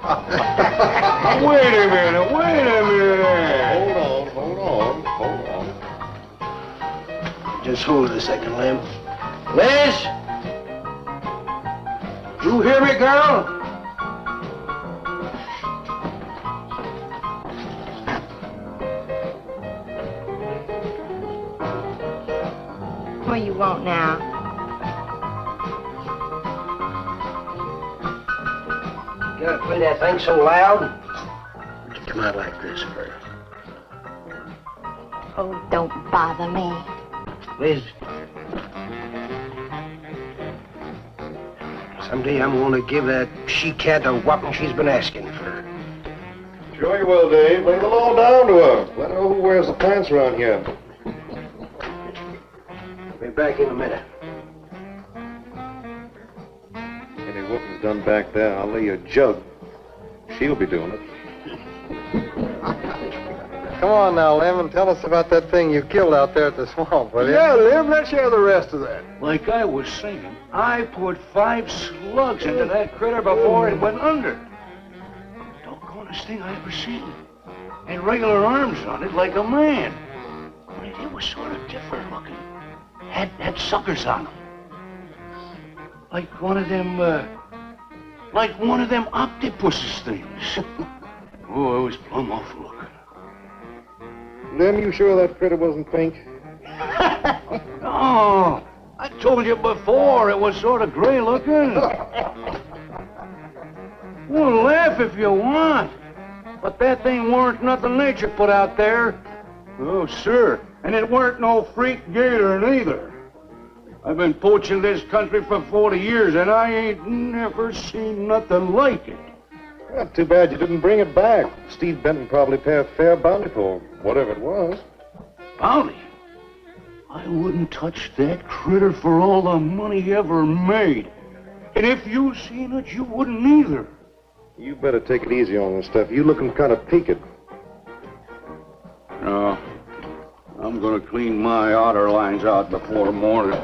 Wait a minute. Hold on. Just hold it a second, Lem. Liz? You hear me, girl? What do you want now? You gotta play that thing so loud. It come out like this first. Oh, don't bother me. Liz. Someday I'm gonna give that she-cat the whopping she's been asking for. Sure you will, Dave. Lay the law down to her. Let her know who wears the pants around here. Be back in a minute. Any whooping's done back there, I'll lay you a jug. She'll be doing it. Come on now, Lem, and tell us about that thing you killed out there at the swamp, will you? Yeah, Lem, let's hear the rest of that. Like I was saying, I put 5 slugs into that critter before it went under. Doggonest thing I ever seen. And regular arms on it like a man. It was sort of different looking. Had suckers on them. Like one of them octopuses things. Oh, it was plumb awful looking. Lem, you sure that critter wasn't pink? No, I told you before, it was sort of gray looking. Well, laugh if you want. But that thing weren't nothing nature put out there. Oh, sir. And it weren't no freak gator neither. I've been poaching this country for 40 years, and I ain't never seen nothing like it. Well, too bad you didn't bring it back. Steve Benton probably pay a fair bounty for whatever it was. Bounty? I wouldn't touch that critter for all the money he ever made. And if you seen it, you wouldn't either. You better take it easy on this stuff. You looking kind of peaked. No. I'm gonna clean my outer lines out before morning.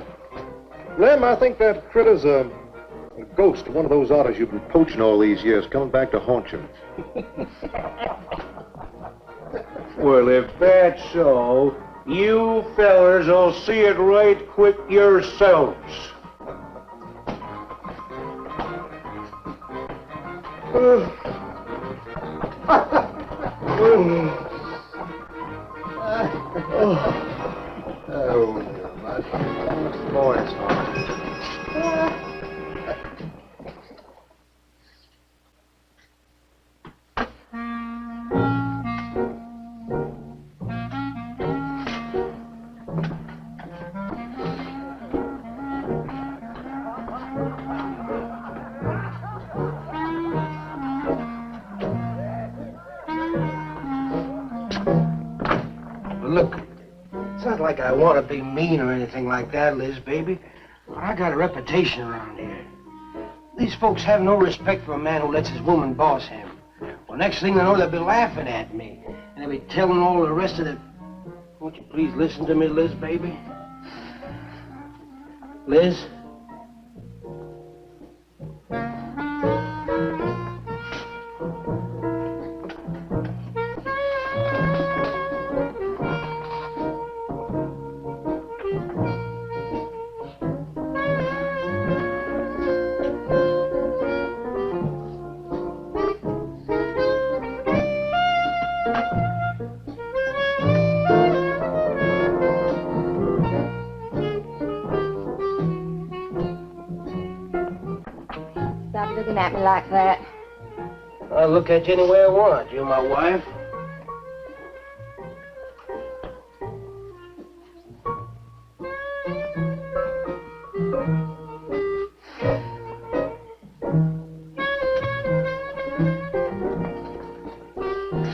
Lem, I think that critter's a ghost, one of those otters you've been poaching all these years, coming back to haunt you. Well, if that's so, you fellers will see it right quick yourselves. Look, it's not like I want to be mean or anything like that, Liz, baby. I got a reputation around here. These folks have no respect for a man who lets his woman boss him. Well, next thing they know, they'll be laughing at me. And they'll be telling all the rest of the... Won't you please listen to me, Liz, baby? Liz? Stop looking at me like that. I'll look at you any way I want. You're my wife.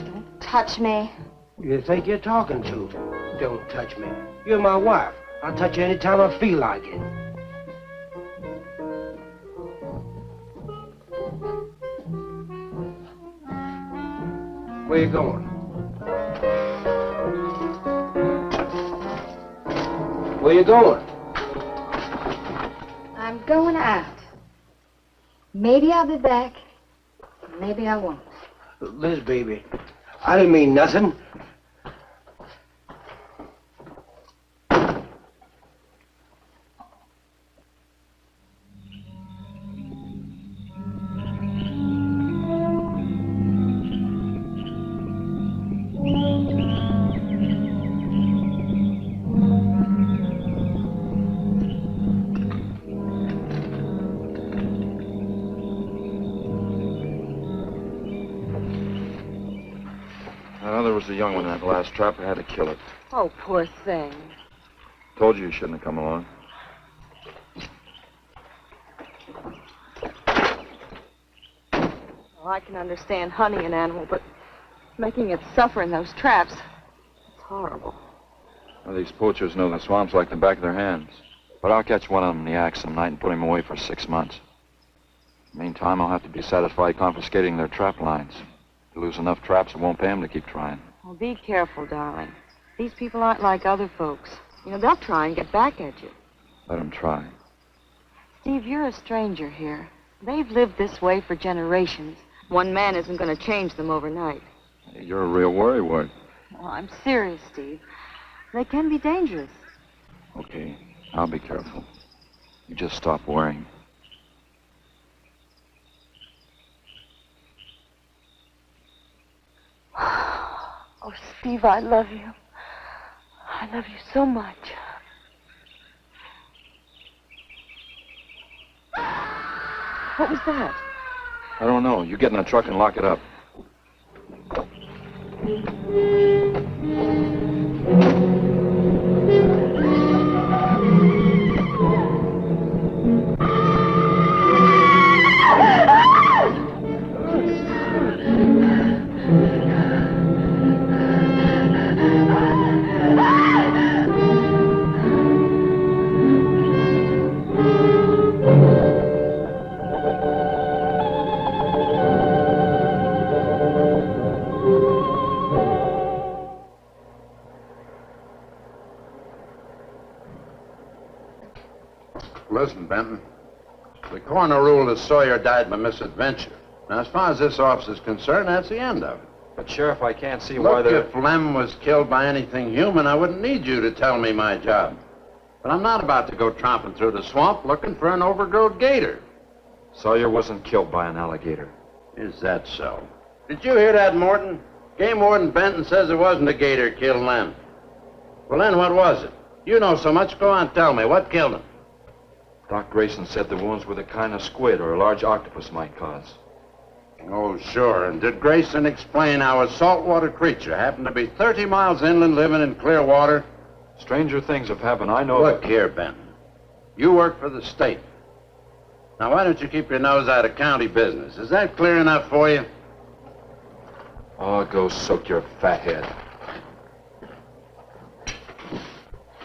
Don't touch me. You think you're talking to? Don't touch me. You're my wife. I'll touch you anytime I feel like it. Where you going? Where you going? I'm going out. Maybe I'll be back. Maybe I won't. Liz, baby, I didn't mean nothing. There was a young one in that last trap. I had to kill it. Oh, poor thing. Told you shouldn't have come along. Well, I can understand hunting an animal, but making it suffer in those traps, it's horrible. Well, these poachers know the swamps like the back of their hands. But I'll catch one of them in the act some night and put him away for 6 months. Meantime, I'll have to be satisfied confiscating their trap lines. If they lose enough traps, it won't pay them to keep trying. Well, be careful, darling. These people aren't like other folks. You know, they'll try and get back at you. Let them try. Steve, you're a stranger here. They've lived this way for generations. One man isn't going to change them overnight. You're a real worrywart. Well, I'm serious, Steve. They can be dangerous. Okay, I'll be careful. You just stop worrying. Oh, Steve, I love you. I love you so much. What was that? I don't know. You get in the truck and lock it up. Listen, Benton. The coroner ruled that Sawyer died by misadventure. Now, as far as this officer's concerned, that's the end of it. But, Sheriff, I can't see why Look, they're... if Lem was killed by anything human, I wouldn't need you to tell me my job. But I'm not about to go tromping through the swamp looking for an overgrown gator. Sawyer wasn't killed by an alligator. Is that so? Did you hear that, Morton? Game Warden Benton says it wasn't a gator killed Lem. Well, then what was it? You know so much, go on, tell me. What killed him? Doc Grayson said the wounds were the kind of squid or a large octopus might cause. Oh, sure. And did Grayson explain how a saltwater creature happened to be 30 miles inland living in clear water? Stranger things have happened, I know. Look here, Benton. You work for the state. Now, why don't you keep your nose out of county business? Is that clear enough for you? Oh, go soak your fat head.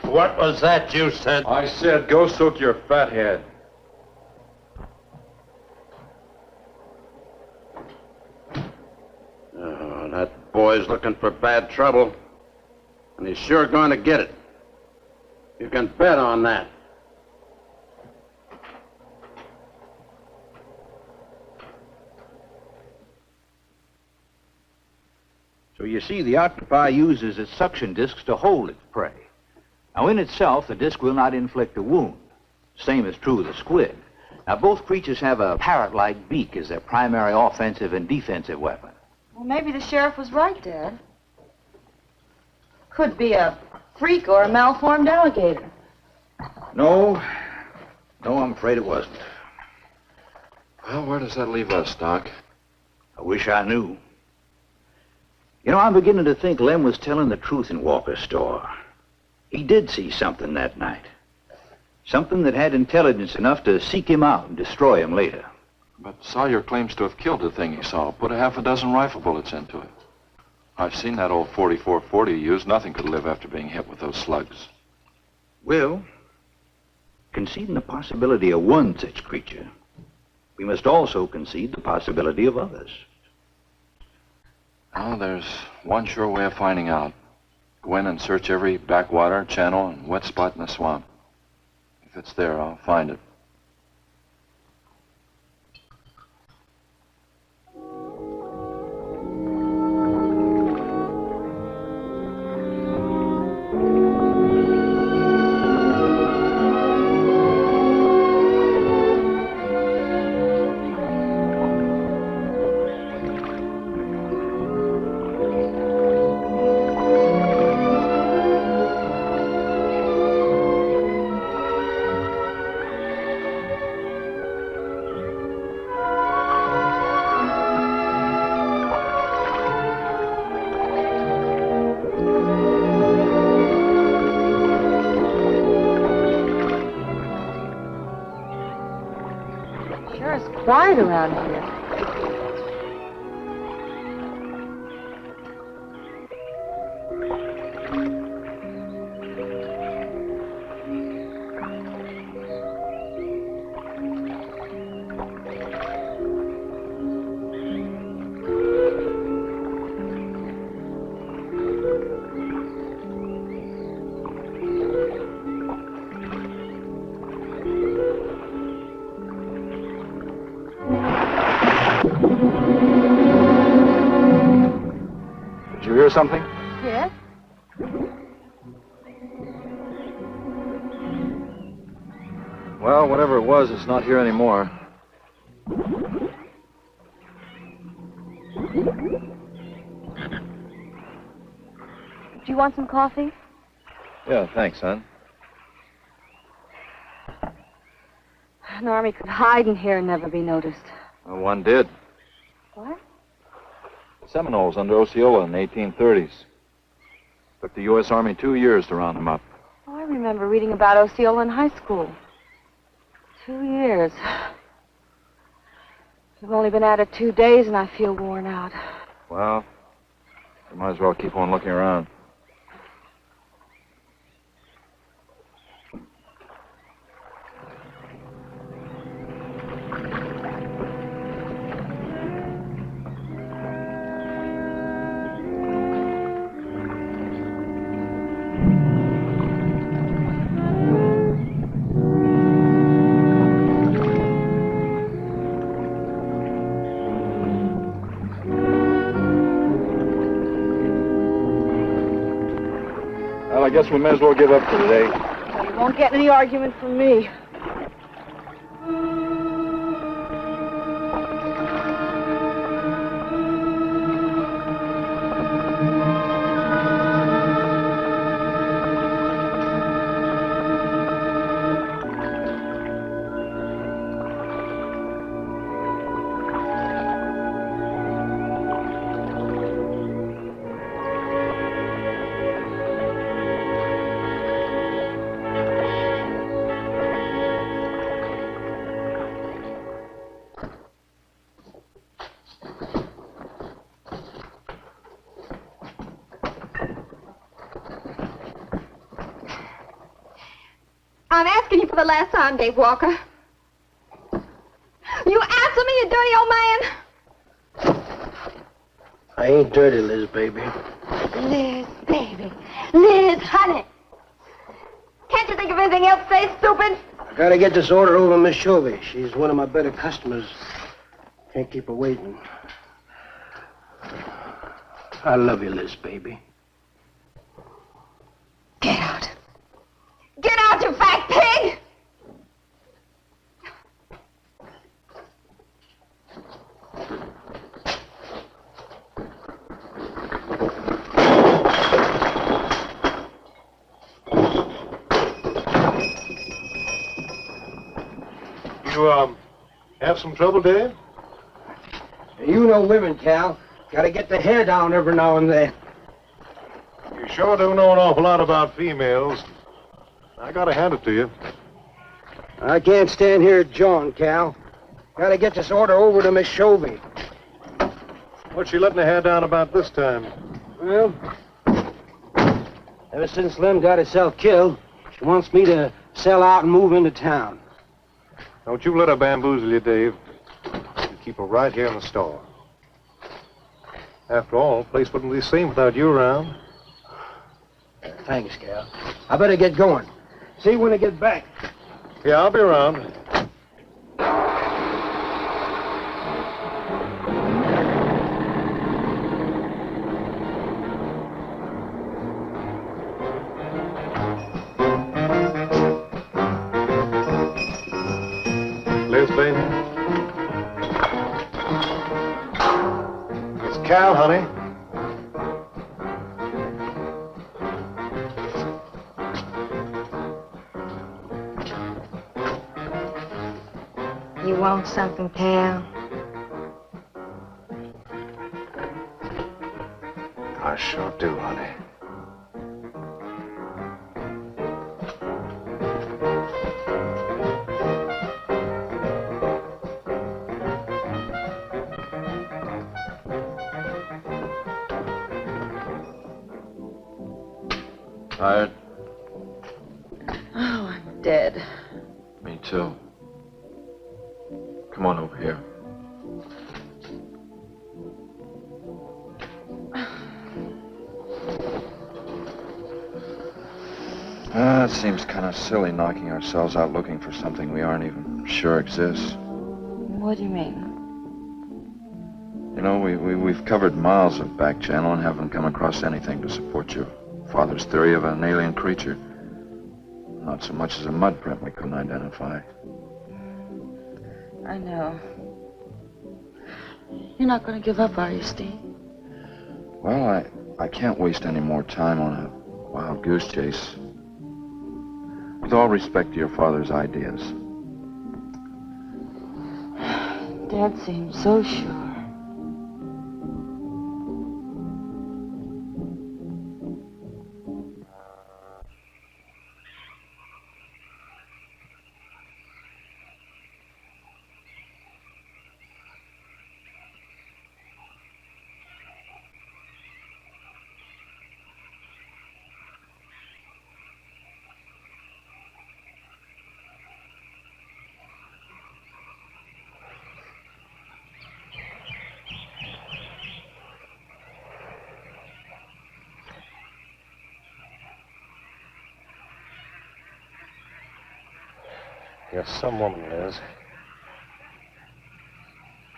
What was that you said? I said go soak your fat head. Oh, that boy's looking for bad trouble. And he's sure going to get it. You can bet on that. So you see, the octopi uses its suction discs to hold its prey. Now, in itself, the disc will not inflict a wound. Same is true of the squid. Now, both creatures have a parrot-like beak as their primary offensive and defensive weapon. Well, maybe the sheriff was right, Dad. Could be a freak or a malformed alligator. No, I'm afraid it wasn't. Well, where does that leave us, Doc? I wish I knew. You know, I'm beginning to think Lem was telling the truth in Walker's store. He did see something that night. Something that had intelligence enough to seek him out and destroy him later. But Sawyer claims to have killed the thing he saw. Put a half a dozen rifle bullets into it. I've seen that old 44-40 he used. Nothing could live after being hit with those slugs. Well, conceding the possibility of one such creature, we must also concede the possibility of others. Well, there's one sure way of finding out. Go in and search every backwater, channel, and wet spot in the swamp. If it's there, I'll find it. weird around here. Did you hear something? Yes? Well, whatever it was, it's not here anymore. Do you want some coffee? Yeah, thanks, son. An army could hide in here and never be noticed. Well, one did. What? The Seminoles under Osceola in the 1830s. Took the U.S. Army 2 years to round them up. Oh, I remember reading about Osceola in high school. 2 years. We've only been at it 2 days and I feel worn out. Well, you might as well keep on looking around. Well, I guess we may as well give up for today. Well, you won't get any argument from me. I'm asking you for the last time, Dave Walker. You answer me, you dirty old man. I ain't dirty, Liz, baby. Liz, baby. Liz, honey. Can't you think of anything else to say, stupid? I gotta get this order over to Miss Shovey. She's one of my better customers. Can't keep her waiting. I love you, Liz, baby. Get out. Get out, you fat pig! You, have some trouble, Dave? You know women, Cal. Gotta get the hair down every now and then. You sure do know an awful lot about females. I gotta hand it to you. I can't stand here jawing, Cal. Gotta get this order over to Miss Shovey. What's she letting her hair down about this time? Well, ever since Lem got herself killed, she wants me to sell out and move into town. Don't you let her bamboozle you, Dave. You keep her right here in the store. After all, the place wouldn't be the same without you around. Thanks, Cal. I better get going. See you when I get back. Yeah, I'll be around. Liz, baby. It's Cal, honey. You want something, Cal? I sure do, honey. Tired? Oh, I'm dead. Me too. Come on over here. It seems kind of silly knocking ourselves out looking for something we aren't even sure exists. What do you mean? You know, we've covered miles of back channel and haven't come across anything to support your father's theory of an alien creature. Not so much as a mud print we couldn't identify. I know. You're not going to give up, are you, Steve? Well, I can't waste any more time on a wild goose chase. With all respect to your father's ideas. Dad seems so sure. You're some woman, Liz.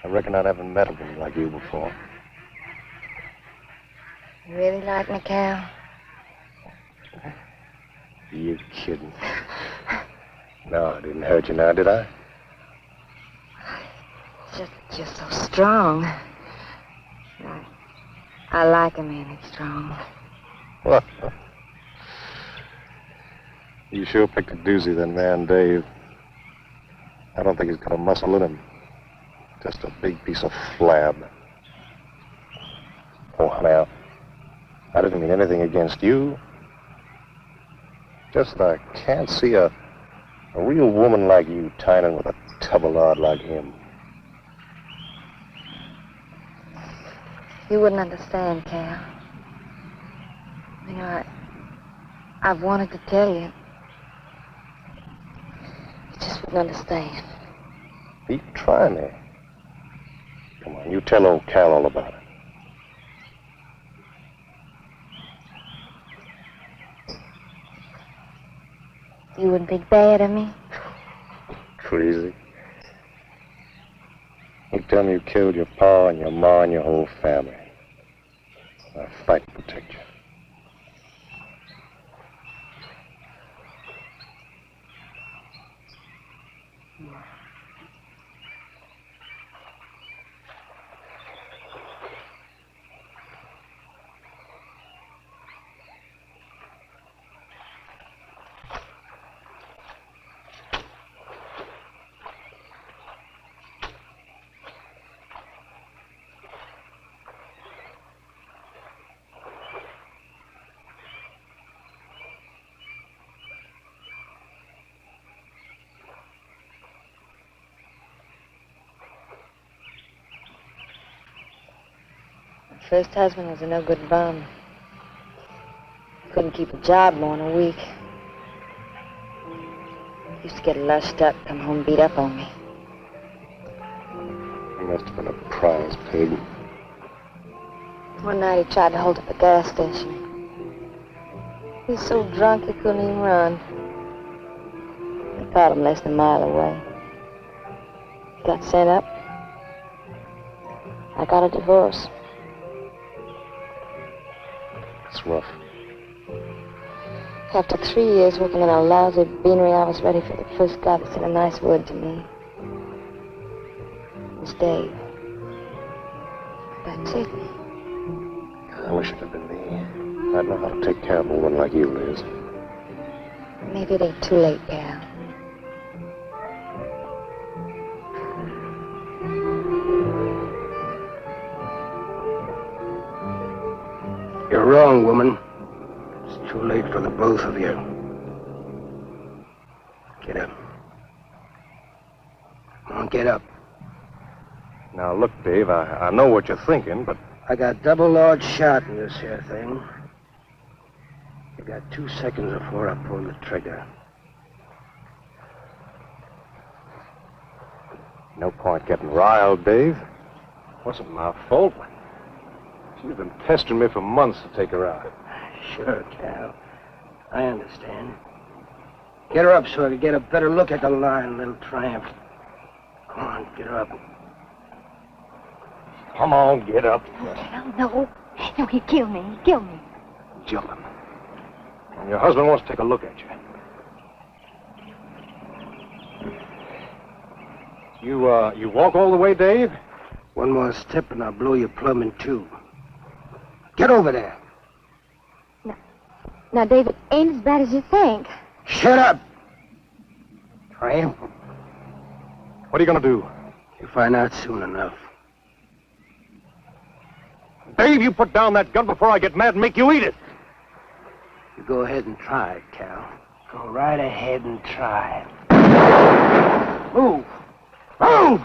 I reckon I never met a woman like you before. You really like me, Cal? You kidding? No, I didn't hurt you now, did I? Just so strong. I like a man that's strong. What? You sure picked a doozy, then, man, Dave. I don't think he's got a muscle in him. Just a big piece of flab. Oh, honey, I didn't mean anything against you. Just that I can't see a real woman like you tying with a tubbalard like him. You wouldn't understand, Cal. You know, I've wanted to tell you. You just wouldn't understand. You try me. Come on, you tell old Cal all about it. You wouldn't think bad of me? Crazy. You tell me you killed your pa and your ma and your whole family. I'll fight to protect you. First husband was a no-good bum. Couldn't keep a job more than a week. Used to get lushed up, come home beat up on me. He must have been a prize pig. One night he tried to hold up a gas station. He was so drunk he couldn't even run. I caught him less than a mile away. He got sent up. I got a divorce. It's rough. After 3 years working in a lousy beanery, I was ready for the first guy that said a nice word to me. It was Dave. That's it. I wish it had been me. I'd know how to take care of a woman like you, Liz. Maybe it ain't too late, Cal. You're wrong, woman. It's too late for the both of you. Get up. Come on, get up. Now, look, Dave, I know what you're thinking, but... I got double large shot in this here thing. If got 2 seconds before I pull the trigger. No point getting riled, Dave. Wasn't my fault. She's been pestering me for months to take her out. Sure, Cal. I understand. Get her up so I can get a better look at the line, little tramp. Come on, get her up. Come on, get up. No. No, he killed me. He killed me. Jumping. And your husband wants to take a look at you. You walk all the way, Dave? One more step and I'll blow your plumb in two. Get over there. Now, David, ain't as bad as you think. Shut up! Tramp. What are you gonna do? You'll find out soon enough. Dave, you put down that gun before I get mad and make you eat it. You go ahead and try it, Cal. Go right ahead and try it. Move! Move!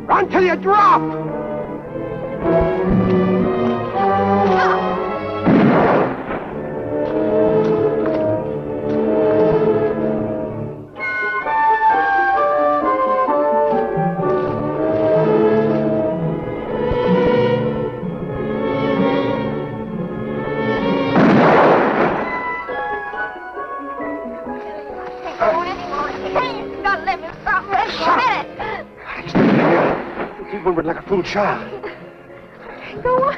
Until you drop! Like a fool child. Go on.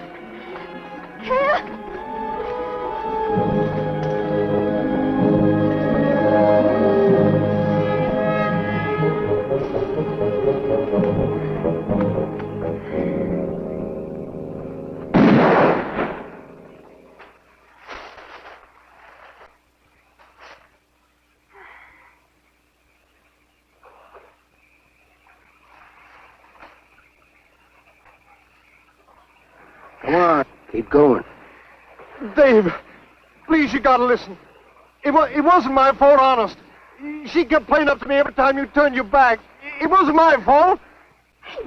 Cal. Come on, keep going. Dave, please, you gotta listen. It wasn't my fault, honest. She kept playing up to me every time you turned your back. It wasn't my fault.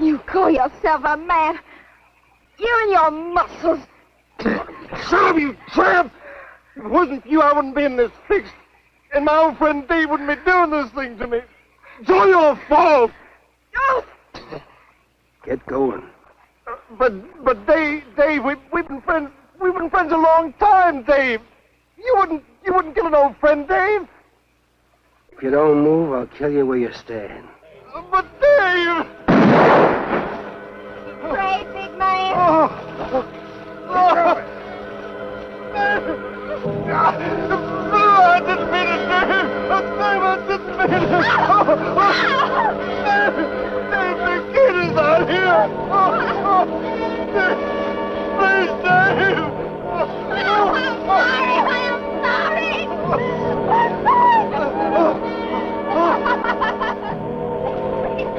You call yourself a man. You and your muscles. Shut up, you tramp! If it wasn't for you, I wouldn't be in this fix. And my old friend Dave wouldn't be doing this thing to me. It's all your fault. Oh. Get going. But Dave, we've been friends. We've been friends a long time, Dave. You wouldn't kill an old friend, Dave. If you don't move, I'll kill you where you stand. But Dave! Brave, big man. I didn't mean it, Dave. Dave, I didn't mean it. Dave, the kid is out here. Please, Dave. I'm sorry.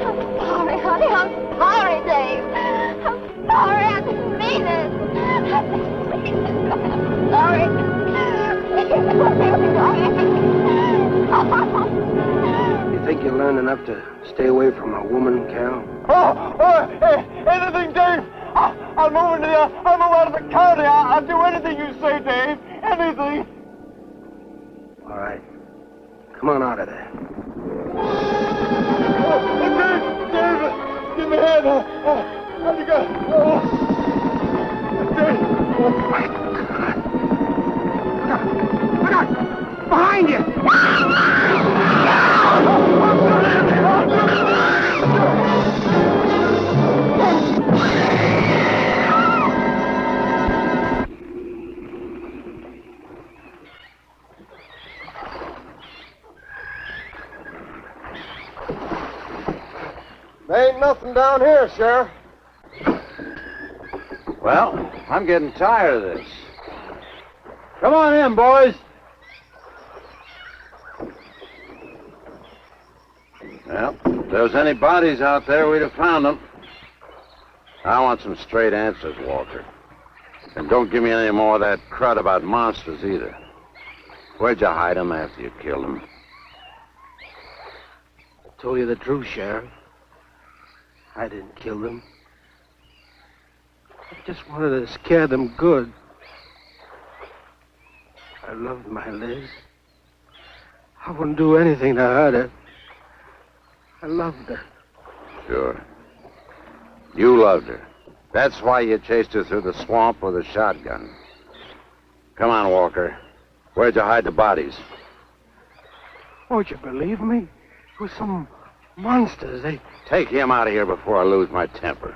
I'm sorry, honey. I'm sorry, Dave. I'm sorry. I didn't mean it. I'm sorry. You think you learned enough to stay away from a woman, Cal? Hey, anything, Dave. I'll move out of the county. I'll do anything you say, Dave. Anything. Come on out of there. David! Give me a hand. How'd you go? David! Look out! Behind you! There ain't nothing down here, Sheriff. Well, I'm getting tired of this. Come on in, boys. Well, if there was any bodies out there, we'd have found them. I want some straight answers, Walker. And don't give me any more of that crud about monsters either. Where'd you hide them after you killed them? I told you the truth, Sheriff. I didn't kill them. I just wanted to scare them good. I loved my Liz. I wouldn't do anything to hurt her. I loved her. Sure. You loved her. That's why you chased her through the swamp with a shotgun. Come on, Walker. Where'd you hide the bodies? Won't you believe me? It was some monsters. They... Take him out of here before I lose my temper.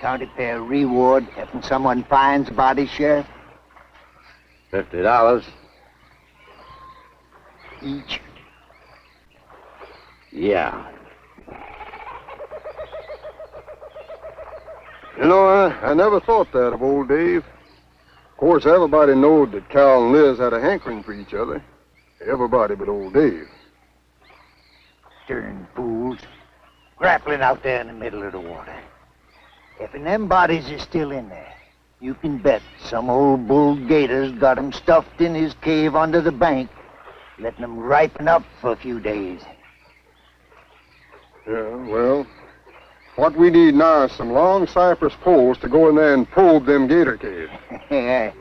County fair reward if someone finds a body, Sheriff? $50. Each. Yeah. You know, I never thought that of old Dave. Of course, everybody knowed that Cal and Liz had a hankering for each other. Everybody but old Dave. Darn fools. Grappling out there in the middle of the water. If them bodies is still in there, you can bet some old bull gator's got 'em stuffed in his cave under the bank, letting 'em ripen up for a few days. Yeah, well, what we need now is some long cypress poles to go in there and probe them gator caves. Yeah.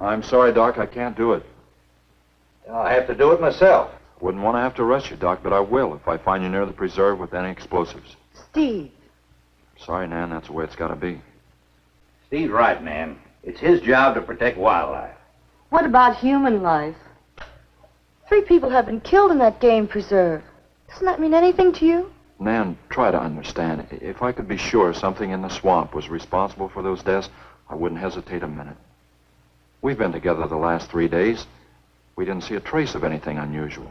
I'm sorry, Doc, I can't do it. I'll have to do it myself. Wouldn't want to have to arrest you, Doc, but I will if I find you near the preserve with any explosives. Steve. Sorry, Nan, that's the way it's got to be. Steve's right, Nan. It's his job to protect wildlife. What about human life? 3 people have been killed in that game preserve. Doesn't that mean anything to you? Nan, try to understand. If I could be sure something in the swamp was responsible for those deaths, I wouldn't hesitate a minute. We've been together the last 3 days. We didn't see a trace of anything unusual.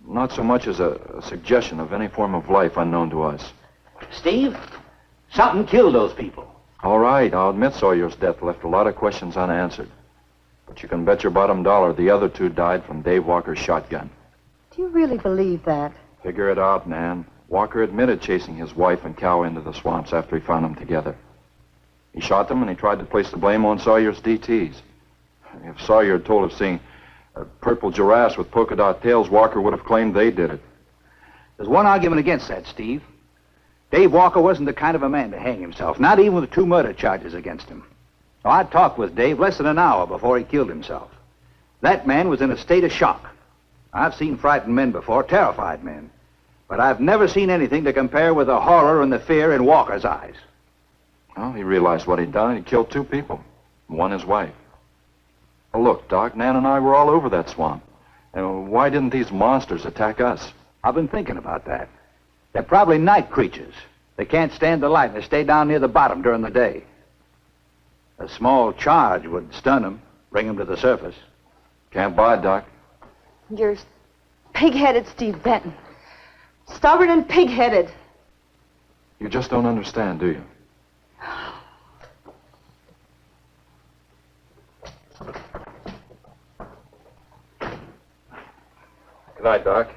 Not so much as a suggestion of any form of life unknown to us. Steve, something killed those people. All right, I'll admit Sawyer's death left a lot of questions unanswered. But you can bet your bottom dollar the other 2 died from Dave Walker's shotgun. Do you really believe that? Figure it out, Nan. Walker admitted chasing his wife and cow into the swamps after he found them together. He shot them and he tried to place the blame on Sawyer's DTs. If Sawyer had told of seeing purple giraffes with polka dot tails, Walker would have claimed they did it. There's one argument against that, Steve. Dave Walker wasn't the kind of a man to hang himself, not even with 2 murder charges against him. Now, I talked with Dave less than an hour before he killed himself. That man was in a state of shock. I've seen frightened men before, terrified men. But I've never seen anything to compare with the horror and the fear in Walker's eyes. Well, he realized what he'd done. He killed 2 people, one his wife. Well, look, Doc, Nan and I were all over that swamp. And why didn't these monsters attack us? I've been thinking about that. They're probably night creatures. They can't stand the light and they stay down near the bottom during the day. A small charge would stun them, bring them to the surface. Can't buy it, Doc. You're pig-headed, Steve Benton. Stubborn and pig-headed. You just don't understand, do you? Good night, Doc.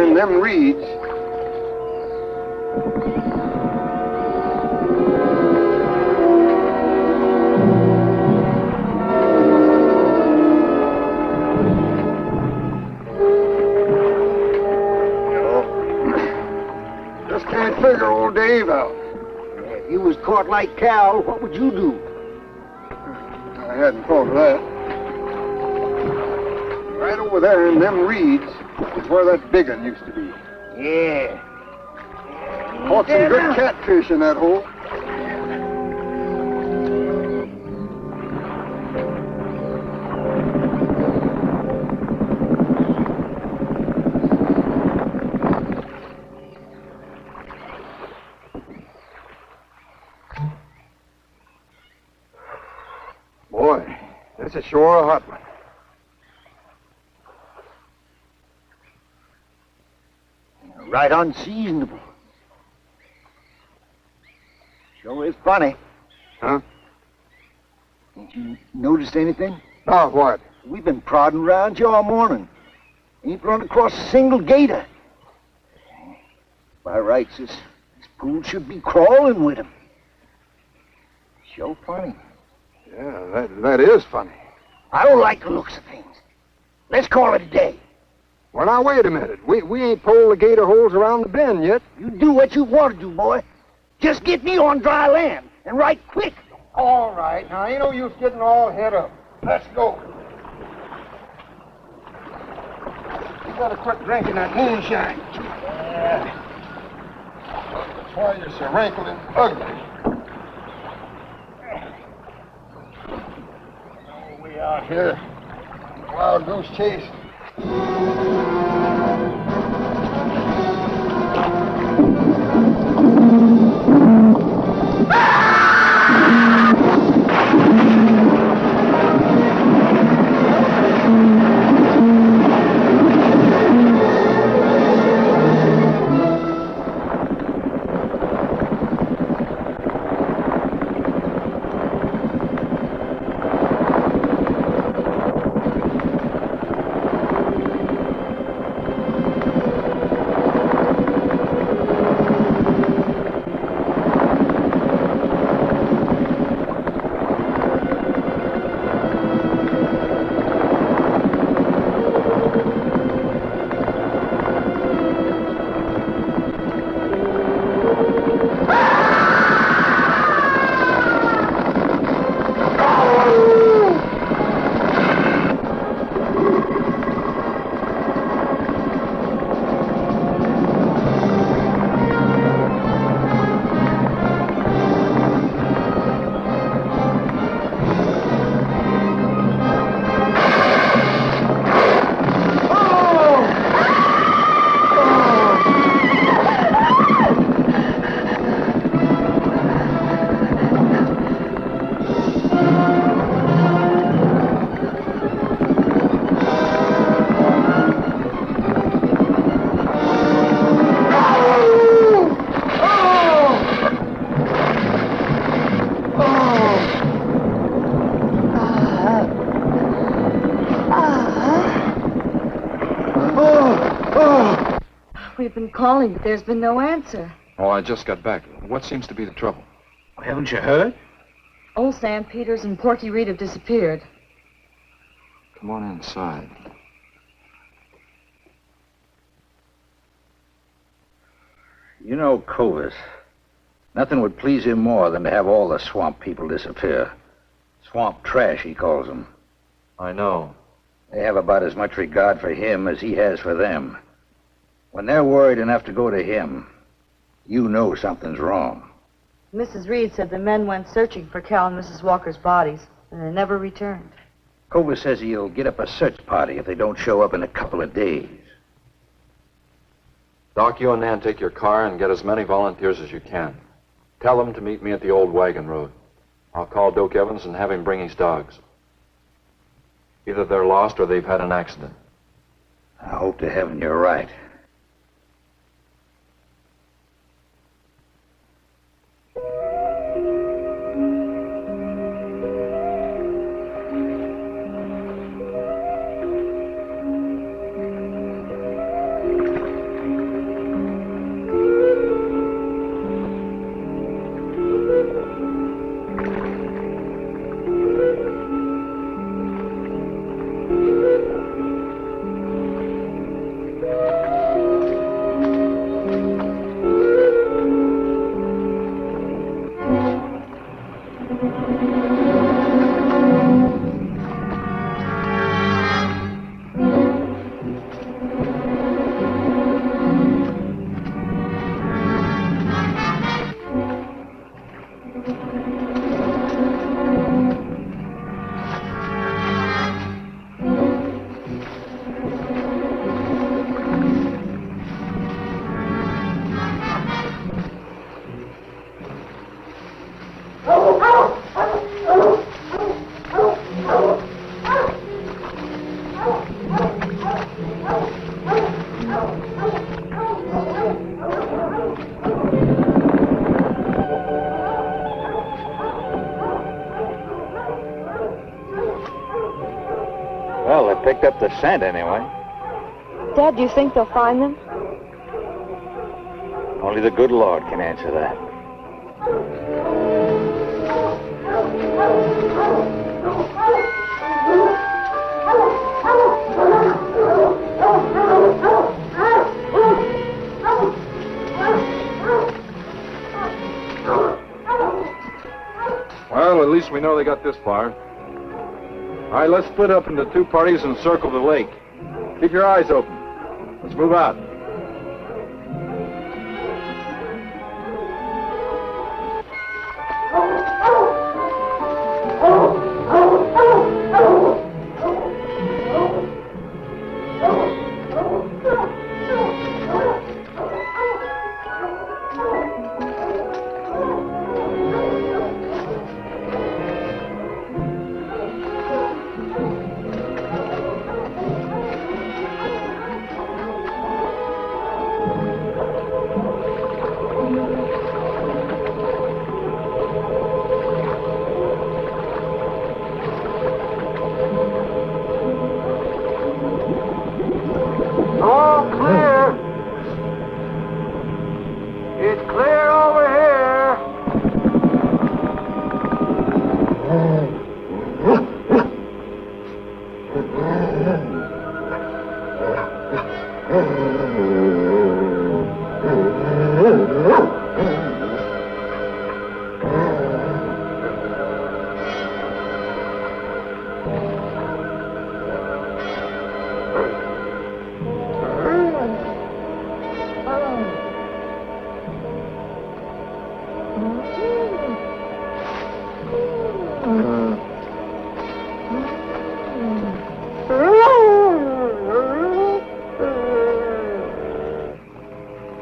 there in them reeds. Just can't figure old Dave out. If you was caught like Cal, what would you do? I hadn't thought of that. Right over there in them reeds is where that big one used to be. Yeah. Caught some good catfish in that hole. Boy, this is sure a hot one. Right unseasonable. Sure is funny. Huh? Ain't you noticed anything? Oh, what? We've been prodding around you all morning. Ain't run across a single gator. By rights, this pool should be crawling with 'em. Sure funny. Yeah, that is funny. I don't like the looks of things. Let's call it a day. Well, now, wait a minute. We ain't pulled the gator holes around the bend yet. You do what you want to do, boy. Just get me on dry land, and right quick. All right. Now, ain't no use getting all head up. Let's go. You better quit drinking that moonshine. That's why you're so wrinkled and ugly. Oh, we out here. Wild goose chase. We've been calling, but there's been no answer. Oh, I just got back. What seems to be the trouble? Haven't you heard? Old Sam Peters and Porky Reed have disappeared. Come on inside. You know Clovis. Nothing would please him more than to have all the swamp people disappear. Swamp trash, he calls them. I know. They have about as much regard for him as he has for them. When they're worried enough to go to him, you know something's wrong. Mrs. Reed said the men went searching for Cal and Mrs. Walker's bodies, and they never returned. Clovis says he'll get up a search party if they don't show up in a couple of days. Doc, you and Nan take your car and get as many volunteers as you can. Tell them to meet me at the old wagon road. I'll call Doak Evans and have him bring his dogs. Either they're lost or they've had an accident. I hope to heaven you're right. picked up the scent anyway. Dad, do you think they'll find them? Only the good Lord can answer that. Well, at least we know they got this far. All right, let's split up into two parties and circle the lake. Keep your eyes open. Let's move out.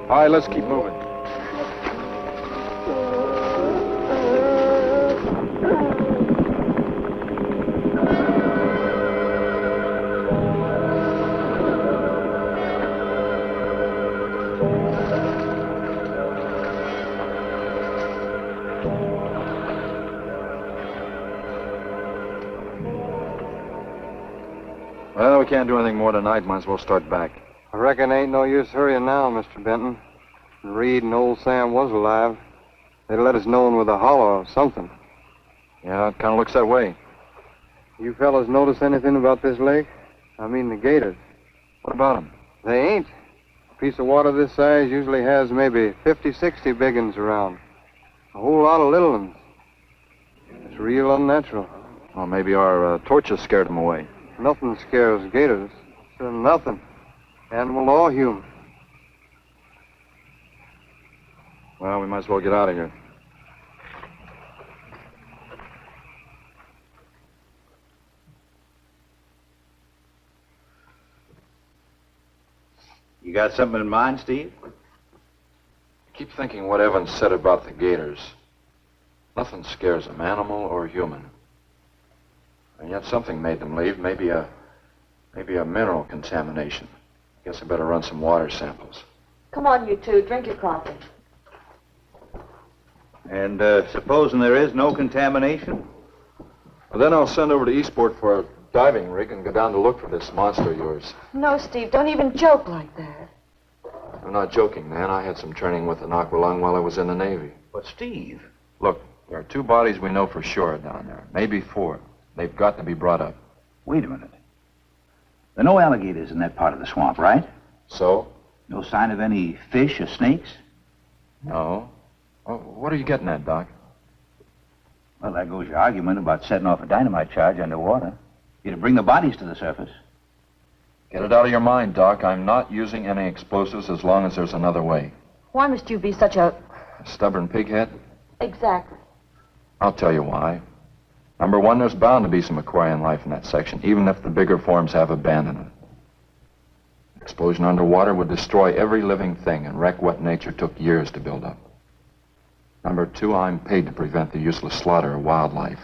All right, let's keep moving. Well, we can't do anything more tonight. Might as well start back. I reckon ain't no use hurrying now, Mr. Benton. Reed and old Sam was alive. They'd let us know with a holler or something. Yeah, it kind of looks that way. You fellas notice anything about this lake? I mean the gators. What about them? They ain't. A piece of water this size usually has maybe 50, 60 big uns around. A whole lot of little ones. It's real unnatural. Well, maybe our torches scared them away. Nothing scares gators. Nothing. Animal or human. Well, we might as well get out of here. You got something in mind, Steve? I keep thinking what Evans said about the gators. Nothing scares them, animal or human. And yet something made them leave. Maybe a mineral contamination. Guess I better run some water samples. Come on, you two. Drink your coffee. And supposing there is no contamination? Well, then I'll send over to Eastport for a diving rig and go down to look for this monster of yours. No, Steve, don't even joke like that. I'm not joking, man. I had some training with an aqualung while I was in the Navy. But, Steve... Look, there are 2 bodies we know for sure down there. Maybe 4. They've got to be brought up. Wait a minute. There are no alligators in that part of the swamp, right? So? No sign of any fish or snakes? No. Well, what are you getting at, Doc? Well, there goes your argument about setting off a dynamite charge underwater. You'd bring the bodies to the surface. Get it out of your mind, Doc. I'm not using any explosives as long as there's another way. Why must you be such a... A stubborn pighead? Exactly. I'll tell you why. Number 1, there's bound to be some aquarian life in that section, even if the bigger forms have abandoned it. Explosion underwater would destroy every living thing and wreck what nature took years to build up. Number 2, I'm paid to prevent the useless slaughter of wildlife.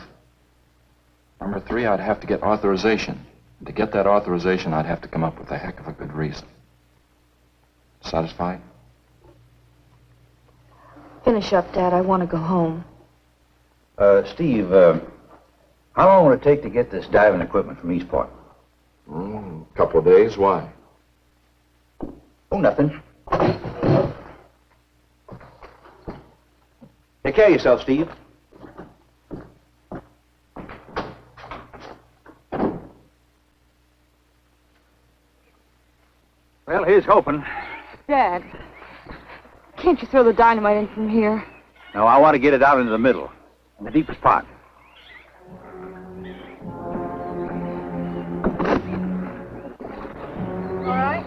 Number 3, I'd have to get authorization. And to get that authorization, I'd have to come up with a heck of a good reason. Satisfied? Finish up, Dad. I want to go home. Steve, how long will it take to get this diving equipment from Eastport? Couple of days. Why? Oh, nothing. Take care of yourself, Steve. Well, here's hoping. Dad, can't you throw the dynamite in from here? No, I want to get it out into the middle, in the deepest part. All right.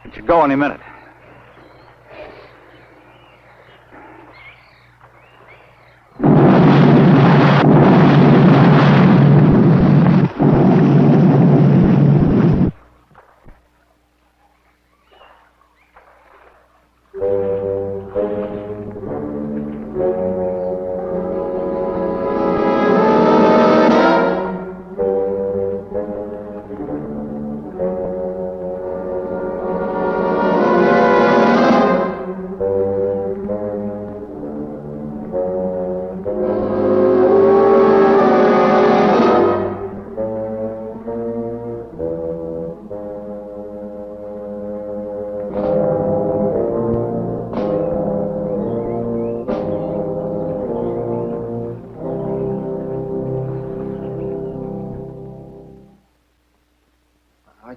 It should go any minute.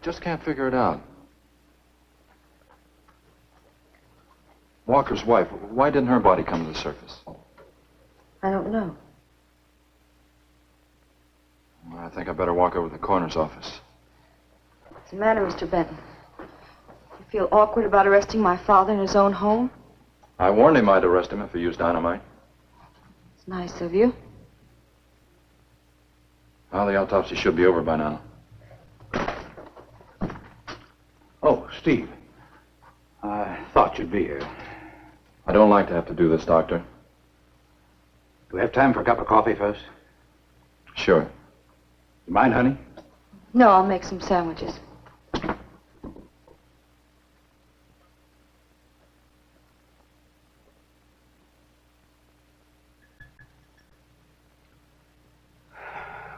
Just can't figure it out. Walker's wife, why didn't her body come to the surface? I don't know. I think I better walk over to the coroner's office. What's the matter, Mr. Benton? You feel awkward about arresting my father in his own home? I warned him I'd arrest him if he used dynamite. It's nice of you. Well, the autopsy should be over by now. Oh, Steve. I thought you'd be here. I don't like to have to do this, Doctor. Do we have time for a cup of coffee first? Sure. You mind, honey? No, I'll make some sandwiches.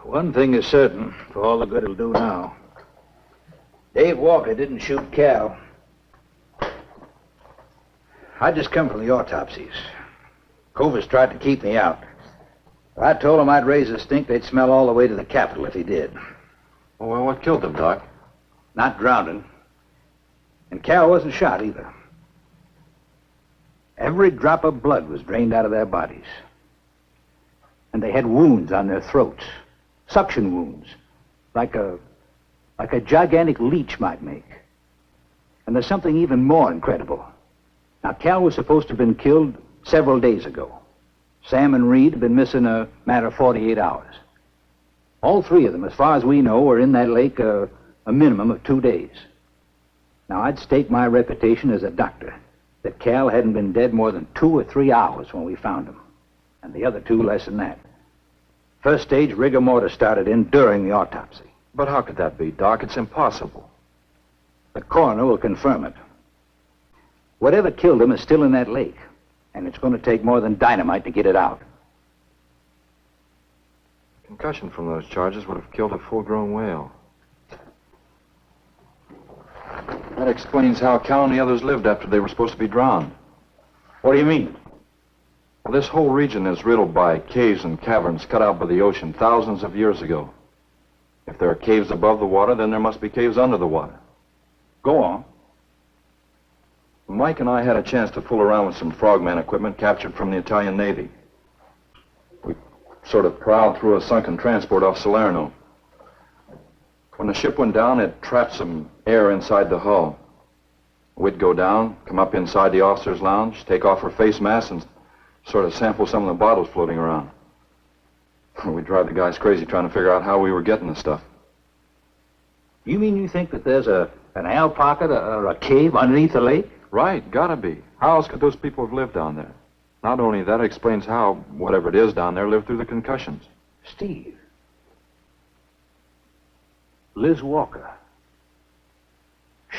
One thing is certain, for all the good it'll do now. Dave Walker didn't shoot Cal. I just come from the autopsies. Covers tried to keep me out. I told him I'd raise a stink they'd smell all the way to the Capitol if he did. Well, what killed them, Doc? Not drowning. And Cal wasn't shot either. Every drop of blood was drained out of their bodies. And they had wounds on their throats. Suction wounds. Like a gigantic leech might make. And there's something even more incredible. Now, Cal was supposed to have been killed several days ago. Sam and Reed have been missing a matter of 48 hours. All three of them, as far as we know, were in that lake a minimum of 2 days. Now, I'd stake my reputation as a doctor that Cal hadn't been dead more than 2 or 3 hours when we found him. And the other two less than that. First stage rigor mortis started in during the autopsy. But how could that be, Doc? It's impossible. The coroner will confirm it. Whatever killed him is still in that lake, and it's going to take more than dynamite to get it out. Concussion from those charges would have killed a full-grown whale. That explains how Cal and the others lived after they were supposed to be drowned. What do you mean? Well, this whole region is riddled by caves and caverns cut out by the ocean thousands of years ago. If there are caves above the water, then there must be caves under the water. Go on. Mike and I had a chance to fool around with some frogman equipment captured from the Italian Navy. We sort of prowled through a sunken transport off Salerno. When the ship went down, it trapped some air inside the hull. We'd go down, come up inside the officer's lounge, take off her face mask, and sort of sample some of the bottles floating around. We'd drive the guys crazy trying to figure out how we were getting the stuff. You mean you think that there's an air pocket or a cave underneath the lake? Right, gotta be. How else could those people have lived down there? Not only that, it explains how, whatever it is down there, lived through the concussions. Steve. Liz Walker.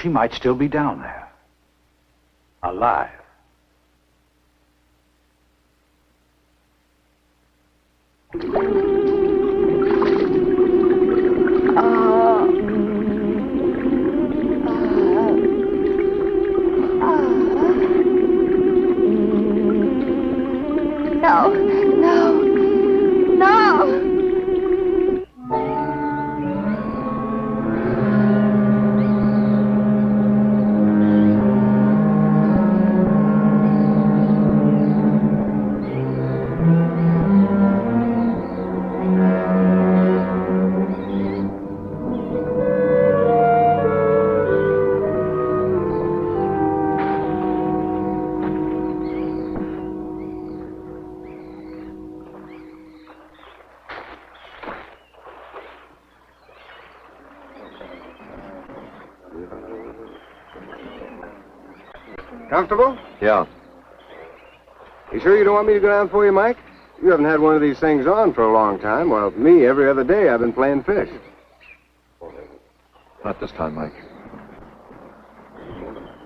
She might still be down there. Alive. No, no, no! Comfortable? Yeah. You sure you don't want me to go down for you, Mike? You haven't had one of these things on for a long time. Well, me, every other day I've been playing fish. Not this time, Mike.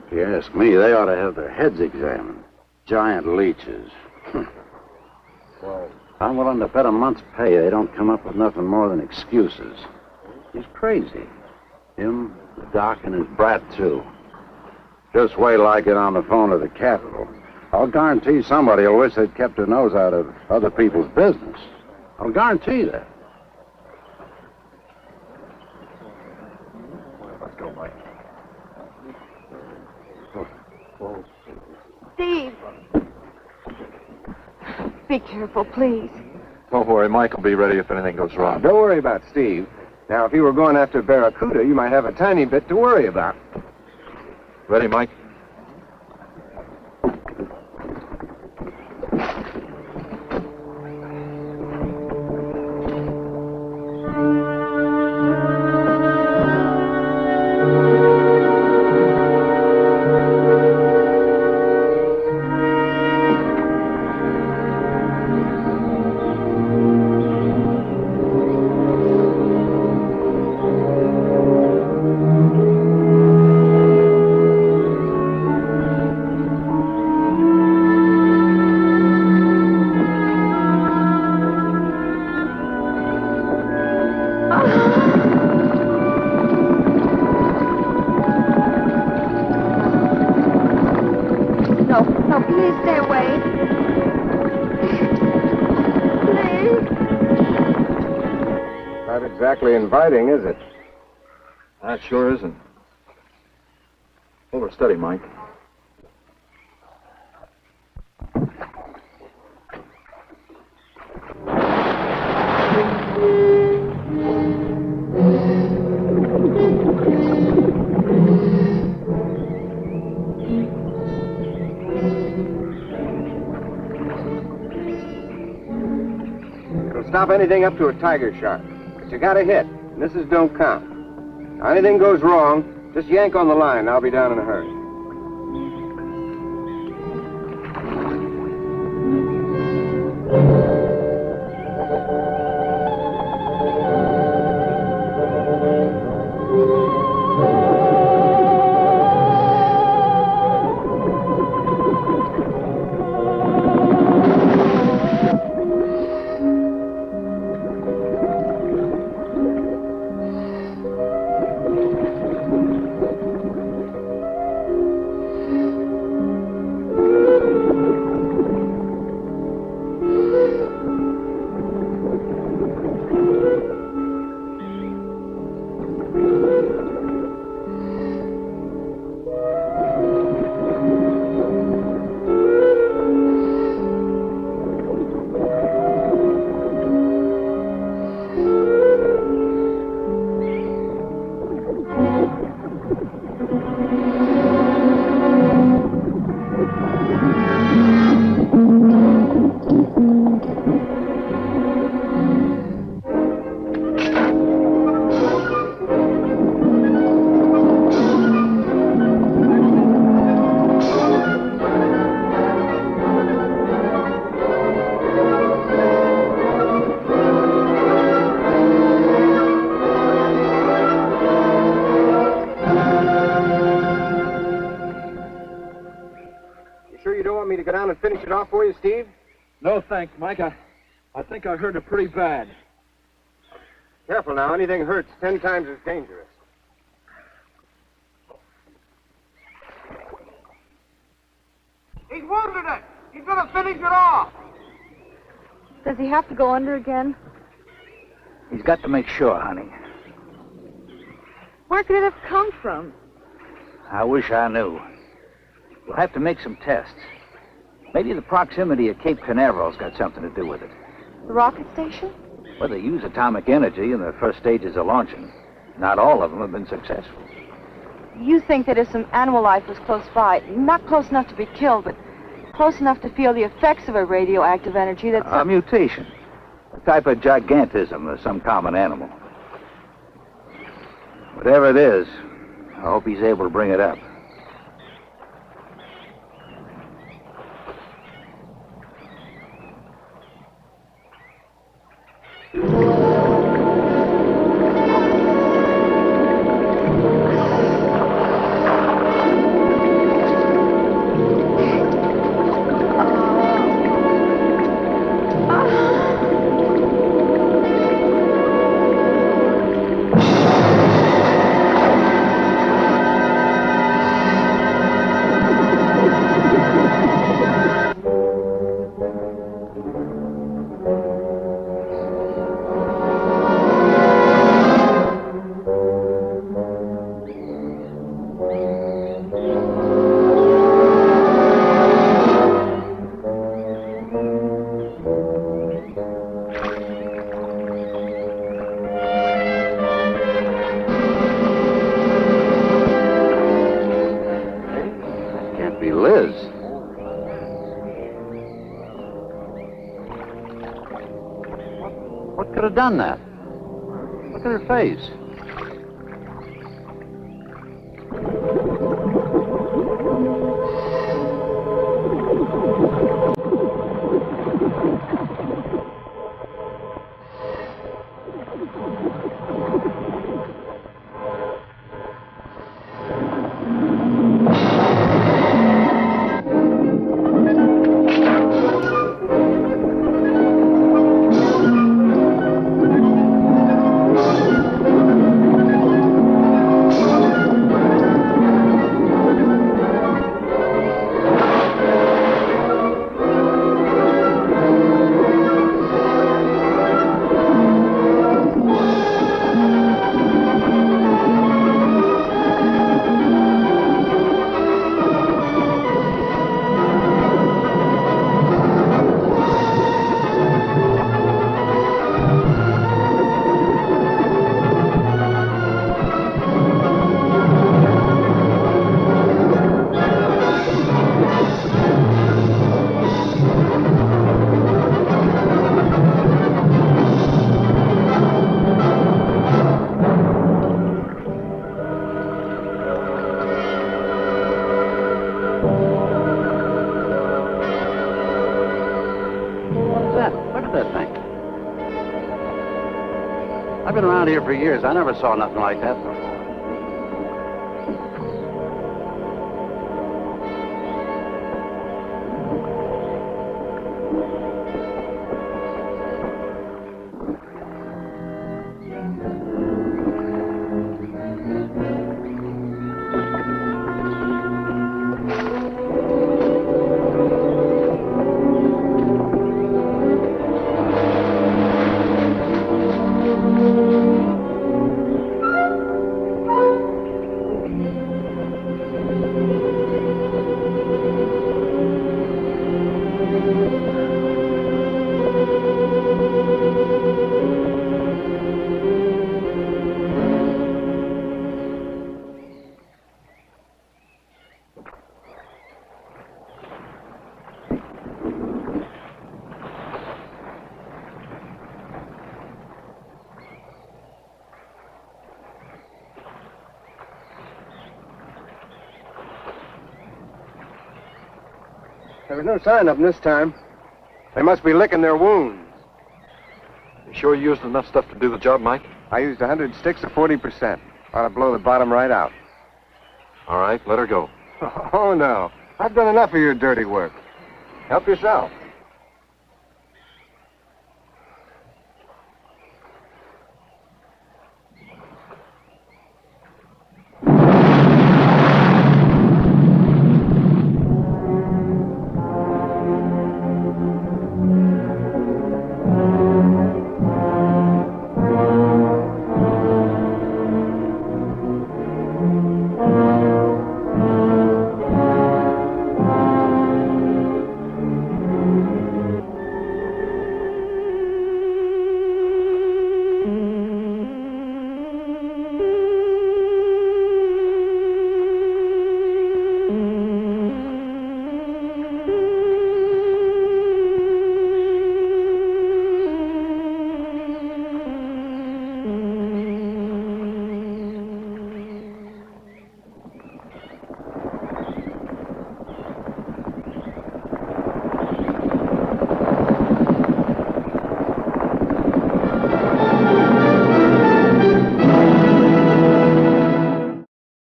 If you ask me, they ought to have their heads examined. Giant leeches. I'm willing to bet a month's pay they don't come up with nothing more than excuses. He's crazy. Him, the doc, and his brat, too. Just wait till I get on the phone to the Capitol. I'll guarantee somebody will wish they'd kept their nose out of other people's business. I'll guarantee that. Let's go, Mike. Steve! Be careful, please. Don't worry, Mike will be ready if anything goes wrong. Don't worry about Steve. Now, if you were going after Barracuda, you might have a tiny bit to worry about. Ready, Mike? Exactly inviting, is it? That sure isn't. Hold her steady, Mike. It'll stop anything up to a tiger shark. You got a hit. Misses don't count. Now, anything goes wrong, just yank on the line. I'll be down in a hurry. want me to go down and finish it off for you, Steve? No, thanks, Mike. I think I hurt it pretty bad. Careful now. Anything hurts 10 times as dangerous. He's wounded it. He's going to finish it off. Does he have to go under again? He's got to make sure, honey. Where could it have come from? I wish I knew. We'll have to make some tests. Maybe the proximity of Cape Canaveral's got something to do with it. The rocket station? Well, they use atomic energy in the first stages of launching. Not all of them have been successful. You think that if some animal life was close by, not close enough to be killed, but close enough to feel the effects of a radioactive energy that's... A mutation. A type of gigantism of some common animal. Whatever it is, I hope he's able to bring it up. What could have done that? Look at her face. I've been around here for years. I never saw nothing like that before. There was no sign of them this time. They must be licking their wounds. You sure you used enough stuff to do the job, Mike? I used 100 sticks of 40%. Ought to blow the bottom right out. All right, let her go. Oh, no. I've done enough of your dirty work. Help yourself.